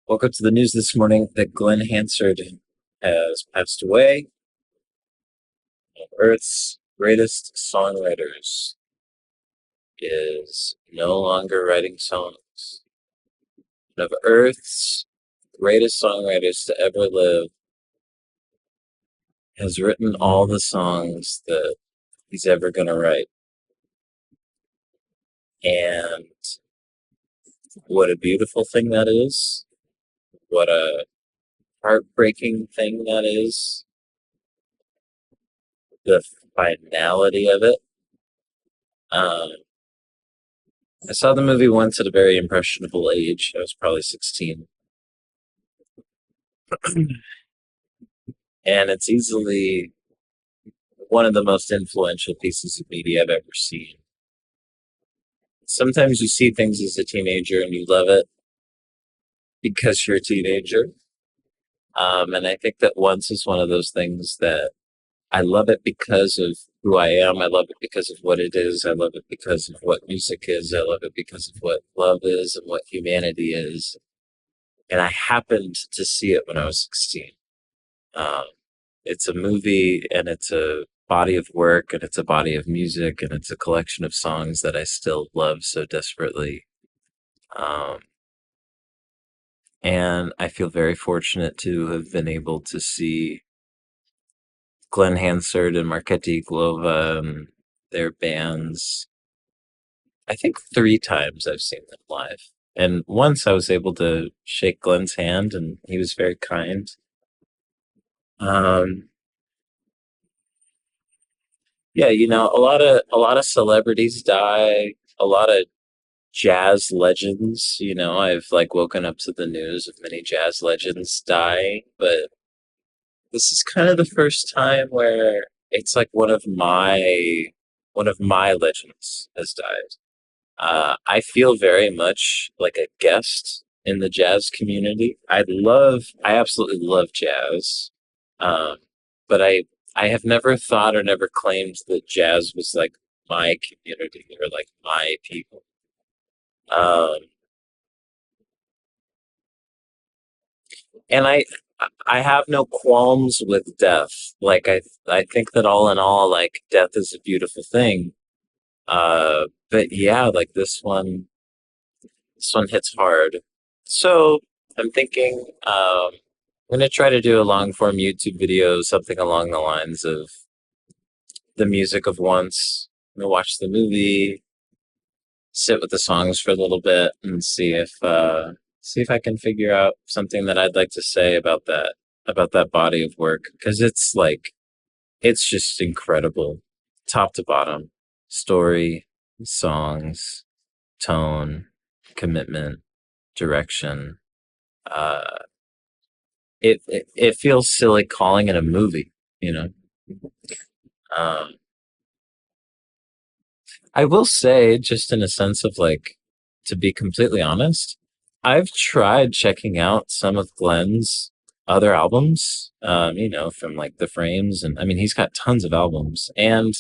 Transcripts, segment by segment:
Woke up to the news this morning that Glen Hansard has passed away. One of Earth's greatest songwriters is no longer writing songs. One of Earth's greatest songwriters to ever live has written all the songs that he's ever going to write. And what a beautiful thing that is. What a heartbreaking thing that is. The finality of it. Um, I saw the movie once at a very impressionable age. I was probably 16. And it's easily one of the most influential pieces of media I've ever seen. Sometimes you see things as a teenager and you love it because you're a teenager. And I think that Once is one of those things that I love it because of who I am. I love it because of what it is. I love it because of what music is. I love it because of what love is and what humanity is. And I happened to see it when I was 16. Um, it's a movie and it's a body of work and it's a body of music and it's a collection of songs that I still love so desperately. Um, and I feel very fortunate to have been able to see Glen Hansard and Marchetti Glova and their bands. I think 3 times I've seen them live. And once I was able to shake Glen's hand and he was very kind. Um, yeah, a lot of celebrities die, a lot of jazz legends, I've like woken up to the news of many jazz legends dying, but this is kind of the first time where it's like one of my legends has died. I feel very much like a guest in the jazz community. I absolutely love jazz. Um, but I have never thought or never claimed that jazz was like my community or like my people. Um, and I have no qualms with death. Like I think that all in all, like death is a beautiful thing. But yeah, like this one hits hard. So I'm thinking I'm gonna try to do a long form YouTube video, something along the lines of the music of Once. I'm gonna watch the movie, sit with the songs for a little bit, and see if I can figure out something that I'd like to say about that body of work because it's just incredible, top to bottom, story, songs, tone, commitment, direction. Uh, it feels silly calling it a movie, you know. Um, I will say, just in a sense of like, to be completely honest, I've tried checking out some of Glenn's other albums, from like The Frames, and I mean, he's got tons of albums, and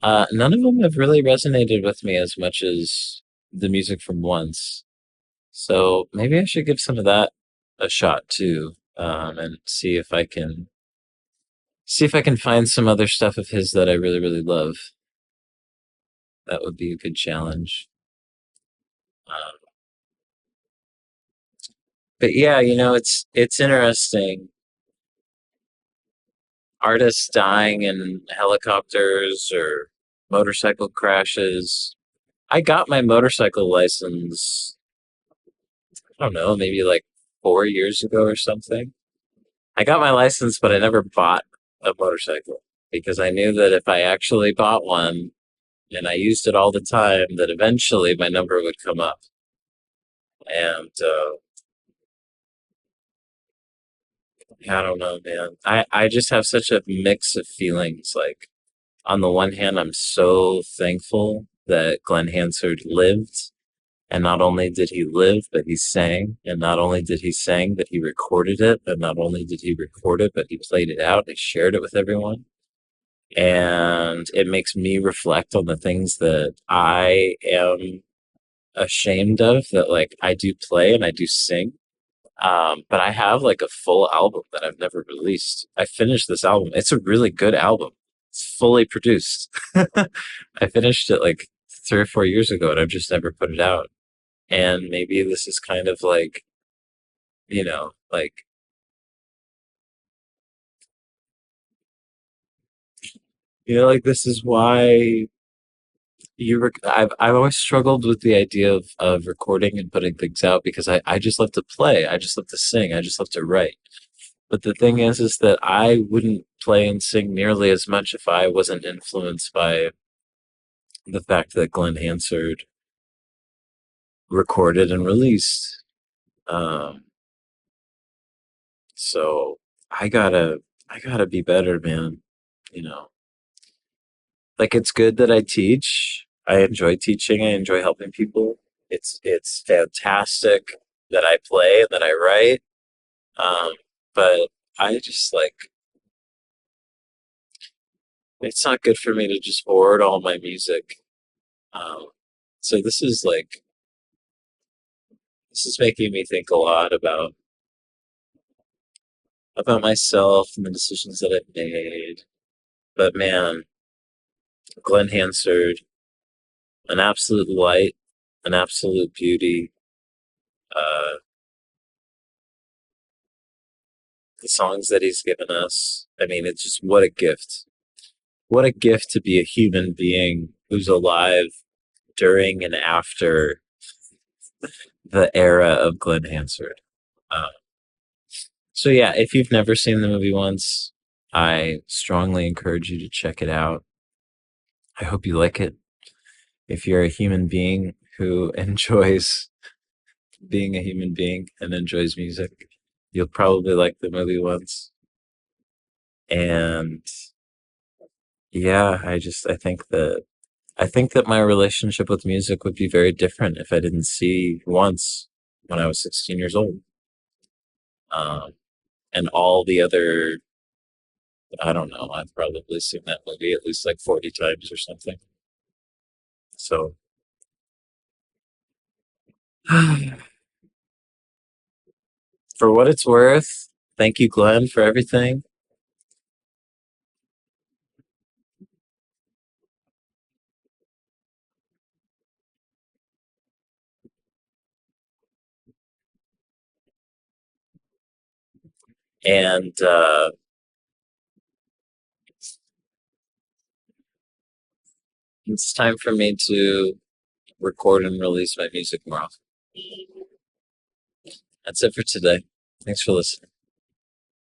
none of them have really resonated with me as much as the music from Once. So maybe I should give some of that a shot too, and see if I can find some other stuff of his that I really, really love. That would be a good challenge. Um, but yeah, it's interesting. Artists dying in helicopters or motorcycle crashes. I got my motorcycle license, I don't know, maybe like 4 years ago or something. I got my license, but I never bought a motorcycle because I knew that if I actually bought one and I used it all the time, that eventually my number would come up. And I don't know, man. I just have such a mix of feelings. Like, on the one hand, I'm so thankful that Glen Hansard lived. And not only did he live, but he sang. And not only did he sing, but he recorded it. And not only did he record it, but he played it out. He shared it with everyone. And it makes me reflect on the things that I am ashamed of, that like I do play and I do sing. But I have like a full album that I've never released. I finished this album. It's a really good album. It's fully produced. I finished it like 3 or 4 years ago, and I've just never put it out. And maybe this is kind of like, like like this is why I've always struggled with the idea of recording and putting things out because I just love to play. I just love to sing. I just love to write. But the thing is that I wouldn't play and sing nearly as much if I wasn't influenced by the fact that Glen Hansard recorded and released. Um, so I gotta be better, man. You know, like it's good that I teach. I enjoy teaching. I enjoy helping people. It's fantastic that I play and that I write. Um, but I just like it's not good for me to just hoard all my music. Um, so this is making me think a lot about myself and the decisions that I've made. But man, Glen Hansard, an absolute light, an absolute beauty. Uh, the songs that he's given us. I mean, it's just what a gift. What a gift to be a human being who's alive during and after the era of Glen Hansard. Uh, so yeah, if you've never seen the movie once, I strongly encourage you to check it out. I hope you like it. If you're a human being who enjoys being a human being and enjoys music, you'll probably like the movie once. And yeah, I think that my relationship with music would be very different if I didn't see once when I was 16 years old. Um, and all the other, I don't know, I've probably seen that movie at least like 40 times or something. So, for what it's worth, thank you, Glenn, for everything. And it's time for me to record and release my music more often. That's it for today. Thanks for listening.